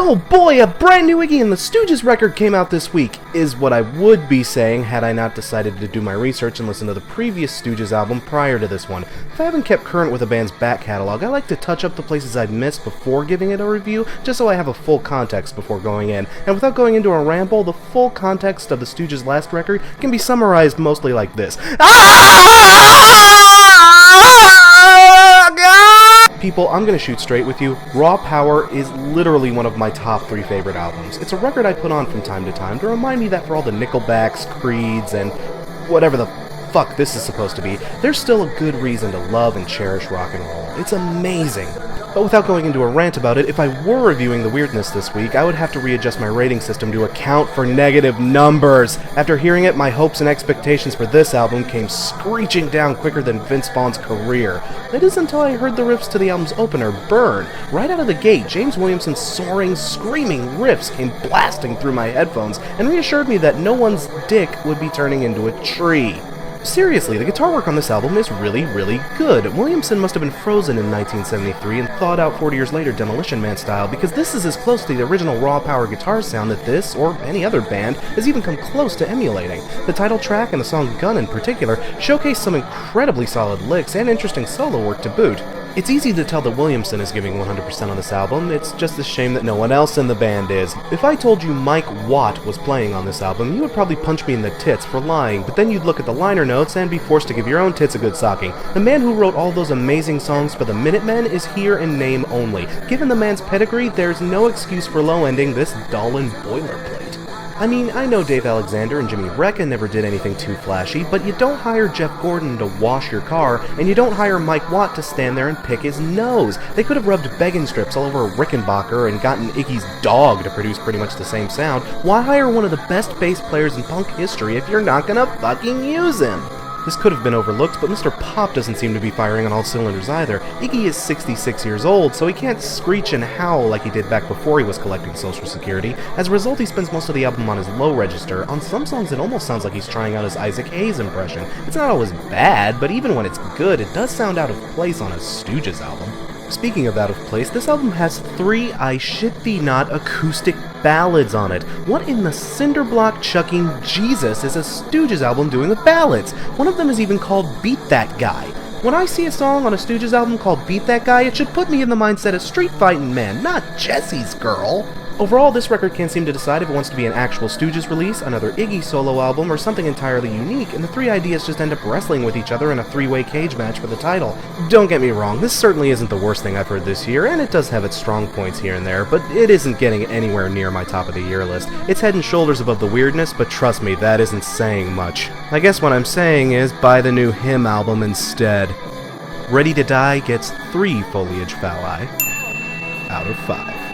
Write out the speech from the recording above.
Oh boy, a brand new Iggy and the Stooges record came out this week, is what I would be saying had I not decided to do my research and listen to the previous Stooges album prior to this one. If I haven't kept current with a band's back catalog, I like to touch up the places I've missed before giving it a review, just so I have a full context before going in. And without going into a ramble, the full context of the Stooges' last record can be summarized mostly like this. People, I'm gonna shoot straight with you. Raw Power is literally one of my top 3 favorite albums. It's a record I put on from time to time to remind me that for all the Nickelbacks, Creeds, and whatever the fuck this is supposed to be, there's still a good reason to love and cherish rock and roll. It's amazing. But without going into a rant about it, if I were reviewing the weirdness this week, I would have to readjust my rating system to account for negative numbers. After hearing it, my hopes and expectations for this album came screeching down quicker than Vince Vaughn's career. It isn't until I heard the riffs to the album's opener, Burn. Right out of the gate, James Williamson's soaring, screaming riffs came blasting through my headphones and reassured me that no one's dick would be turning into a tree. Seriously, the guitar work on this album is really, really good. Williamson must have been frozen in 1973 and thawed out 40 years later Demolition Man style, because this is as close to the original raw power guitar sound that this, or any other band, has even come close to emulating. The title track and the song Gun in particular showcase some incredibly solid licks and interesting solo work to boot. It's easy to tell that Williamson is giving 100% on this album, it's just a shame that no one else in the band is. If I told you Mike Watt was playing on this album, you would probably punch me in the tits for lying, but then you'd look at the liner notes and be forced to give your own tits a good socking. The man who wrote all those amazing songs for the Minutemen is here in name only. Given the man's pedigree, there's no excuse for low-ending this dull and boilerplate. I mean, I know Dave Alexander and Jimmy Recca never did anything too flashy, but you don't hire Jeff Gordon to wash your car, and you don't hire Mike Watt to stand there and pick his nose. They could have rubbed begging strips all over Rickenbacker and gotten Iggy's dog to produce pretty much the same sound. Why hire one of the best bass players in punk history if you're not gonna fucking use him? This could have been overlooked, but Mr. Pop doesn't seem to be firing on all cylinders either. Iggy is 66 years old, so he can't screech and howl like he did back before he was collecting Social Security. As a result, he spends most of the album on his low register. On some songs, it almost sounds like he's trying out his Isaac Hayes impression. It's not always bad, but even when it's good, it does sound out of place on a Stooges album. Speaking of out of place, this album has 3, I shit thee not, acoustic ballads on it. What in the cinderblock chucking Jesus is a Stooges album doing with ballads? One of them is even called Beat That Guy. When I see a song on a Stooges album called Beat That Guy, it should put me in the mindset of Street Fightin' Man, not Jesse's Girl. Overall, this record can't seem to decide if it wants to be an actual Stooges release, another Iggy solo album, or something entirely unique, and the 3 ideas just end up wrestling with each other in a 3-way cage match for the title. Don't get me wrong, this certainly isn't the worst thing I've heard this year, and it does have its strong points here and there, but it isn't getting anywhere near my top of the year list. It's head and shoulders above the weirdness, but trust me, that isn't saying much. I guess what I'm saying is, buy the new Him album instead. Ready to Die gets 3 Foliage Phalli out of 5.